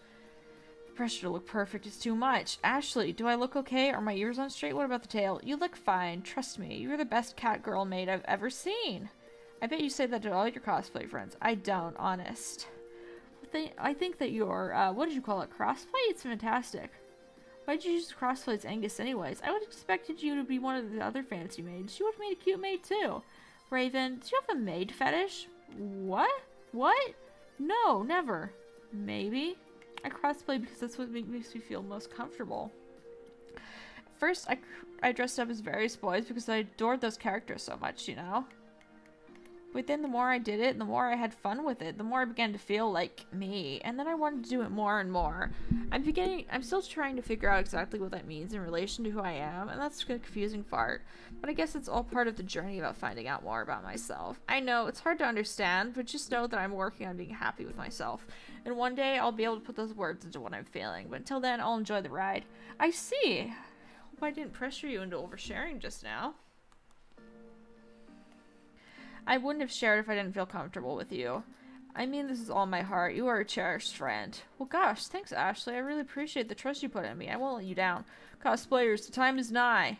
The pressure to look perfect is too much. Ashley, do I look okay? Are my ears on straight? What about the tail? You look fine. Trust me. You're the best cat girl maid I've ever seen. I bet you say that to all your cosplay friends. I don't, honest. I think that your, what did you call it, crossplay? It's fantastic. Why did you choose crossplay as Angus anyways? I would have expected you to be one of the other fancy maids. You would have made a cute maid too. Raven, do you have a maid fetish? What? What? No, never. Maybe. I crossplay because that's what makes me feel most comfortable. First, I dressed up as various boys because I adored those characters so much, you know? But then the more I did it, and the more I had fun with it, the more I began to feel like me. And then I wanted to do it more and more. I'm still trying to figure out exactly what that means in relation to who I am, and that's a confusing part. But I guess it's all part of the journey about finding out more about myself. I know, it's hard to understand, but just know that I'm working on being happy with myself. And one day I'll be able to put those words into what I'm feeling. But until then, I'll enjoy the ride. I see. Hope I didn't pressure you into oversharing just now. I wouldn't have shared if I didn't feel comfortable with you. I mean this is all my heart. You are a cherished friend. Well, gosh, thanks, Ashley. I really appreciate the trust you put in me. I won't let you down. Cosplayers, the time is nigh.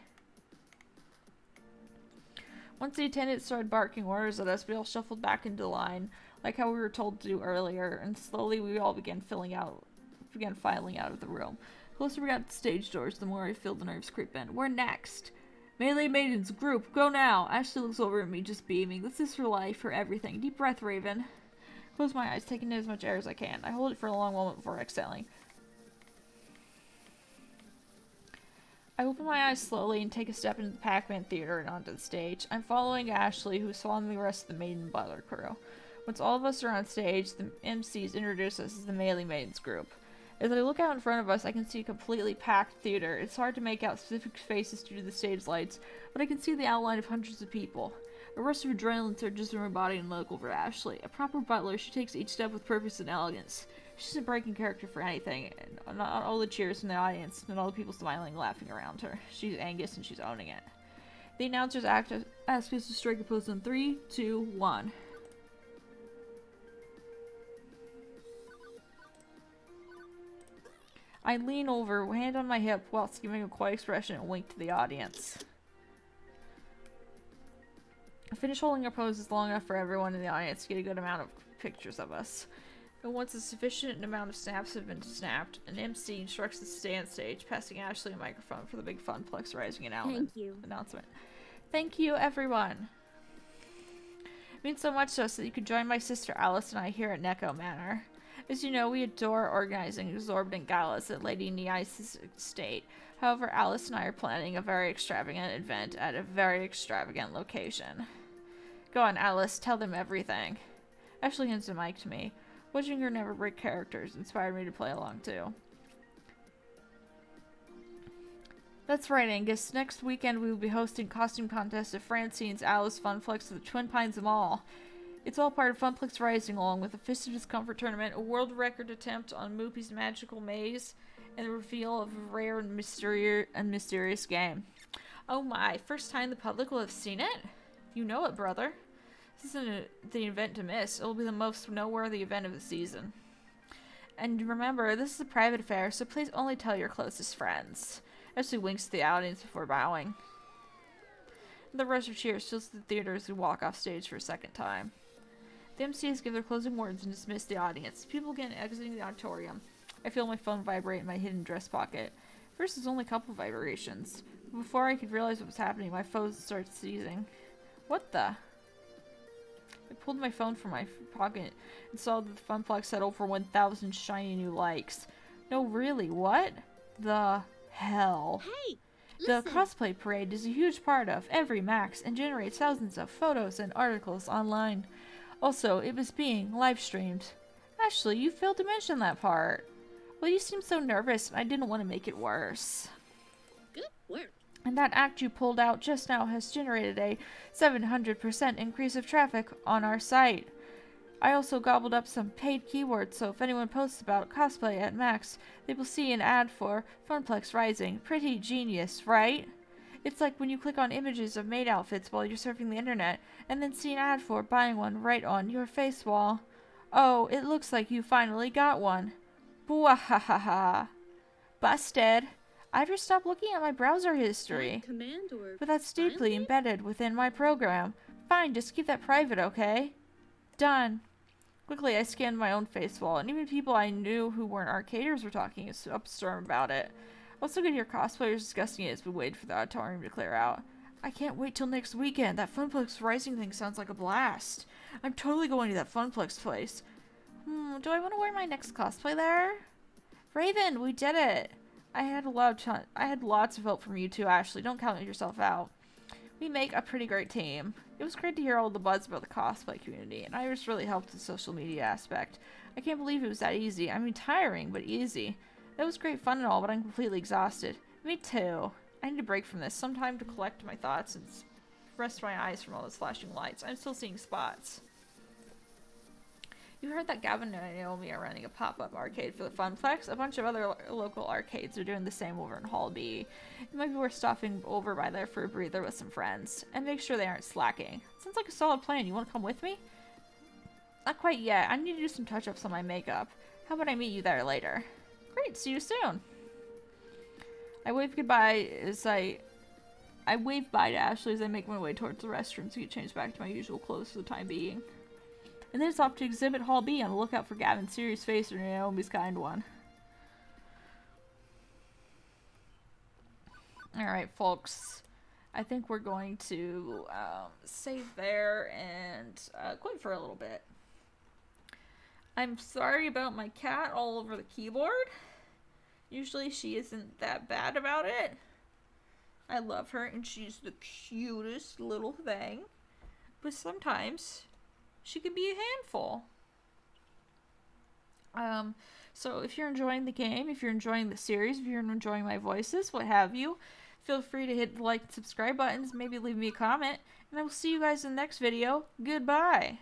Once the attendants started barking orders at us, we all shuffled back into line, like how we were told to do earlier, and slowly we all began filing out of the room. The closer we got to the stage doors, the more I feel the nerves creep in. We're next. Melee Maidens, group, go now! Ashley looks over at me, just beaming. This is her life, her everything. Deep breath, Raven. Close my eyes, taking in as much air as I can. I hold it for a long moment before exhaling. I open my eyes slowly and take a step into the Pac-Man theater and onto the stage. I'm following Ashley, who's following the rest of the Maiden Butler crew. Once all of us are on stage, the MCs introduce us as the Melee Maidens group. As I look out in front of us, I can see a completely packed theater. It's hard to make out specific faces due to the stage lights, but I can see the outline of hundreds of people. A rush of adrenaline surges through my body and look over Ashley. A proper butler, she takes each step with purpose and elegance. She isn't breaking character for anything. And not all the cheers from the audience, and all the people smiling and laughing around her. She's Angus and she's owning it. The announcers ask us to strike a pose in 3, 2, 1. I lean over, hand on my hip, whilst giving a quiet expression and wink to the audience. I finish holding our poses long enough for everyone in the audience to get a good amount of pictures of us. And once a sufficient amount of snaps have been snapped, an MC instructs us to stay on stage, passing Ashley a microphone for the big Funplex Rising announcement. Thank you, everyone. It means so much to us that you could join my sister Alice and I here at Neko Manor. As you know, we adore organizing exorbitant galas at Lady Neis's estate. However, Alice and I are planning a very extravagant event at a very extravagant location. Go on, Alice, tell them everything. Ashley hands the mic to me. Watching her never break characters inspired me to play along too. That's right, Angus. Next weekend we will be hosting costume contests at Francine's Alice Funplex at the Twin Pines Mall. It's all part of Funplex Rising, along with a Fist of Discomfort tournament, a world record attempt on Moopy's magical maze, and the reveal of a rare and mysterious game. Oh my, first time the public will have seen it? You know it, brother. This isn't the event to miss. It will be the most noteworthy event of the season. And remember, this is a private affair, so please only tell your closest friends. Ashley winks to the audience before bowing. The rush of cheers fills the theater as we walk off stage for a second time. The MCs give their closing words and dismiss the audience. People begin exiting the auditorium. I feel my phone vibrate in my hidden dress pocket. First, there's only a couple vibrations. But before I could realize what was happening, my phone starts seizing. What the? I pulled my phone from my pocket and saw that the Funplex had over 1,000 shiny new likes. No, really, what the hell? Hey! The Listen. cosplay parade is a huge part of every Max and generates thousands of photos and articles online. Also, it was being live streamed. Ashley, you failed to mention that part. Well, you seemed so nervous, and I didn't want to make it worse. Good work. And that act you pulled out just now has generated a 700% increase of traffic on our site. I also gobbled up some paid keywords, so if anyone posts about cosplay at Max, they will see an ad for Funplex Rising. Pretty genius, right? It's like when you click on images of maid outfits while you're surfing the internet, and then see an ad for buying one right on your face wall. Oh, it looks like you finally got one. Bwahahaha. Busted. I ever stopped looking at my browser history? Command or But that's deeply finally? embedded within my program. Fine, just keep that private, okay? Done. Quickly, I scanned my own face wall, and even people I knew who weren't arcaders were talking up a storm about it. I also could hear cosplayers discussing it as we waited for the auditorium to clear out. I can't wait till next weekend. That Funplex Rising thing sounds like a blast. I'm totally going to that Funplex place. Do I want to wear my next cosplay there? Raven, we did it. I had lots of help from you too, Ashley. Don't count yourself out. We make a pretty great team. It was great to hear all the buzz about the cosplay community, and Iris really helped the social media aspect. I can't believe it was that easy. I mean, tiring, but easy. That was great fun and all, but I'm completely exhausted. Me too. I need a break from this. Some time to collect my thoughts and rest my eyes from all those flashing lights. I'm still seeing spots. You heard that Gavin and Naomi are running a pop-up arcade for the Funplex? A bunch of other local arcades are doing the same over in Hall B. It might be worth stopping over by there for a breather with some friends. And make sure they aren't slacking. Sounds like a solid plan. You want to come with me? Not quite yet. I need to do some touch-ups on my makeup. How about I meet you there later? Great, see you soon. I wave goodbye as I wave bye to Ashley as I make my way towards the restroom to get changed back to my usual clothes for the time being. And then it's off to Exhibit Hall B on the lookout for Gavin's serious face or Naomi's kind one. Alright, folks. I think we're going to save there and quit for a little bit. I'm sorry about my cat all over the keyboard. Usually she isn't that bad about it. I love her and she's the cutest little thing. But sometimes she can be a handful. So if you're enjoying the game, if you're enjoying the series, if you're enjoying my voices, what have you, feel free to hit the like and subscribe buttons, maybe leave me a comment, and I will see you guys in the next video. Goodbye!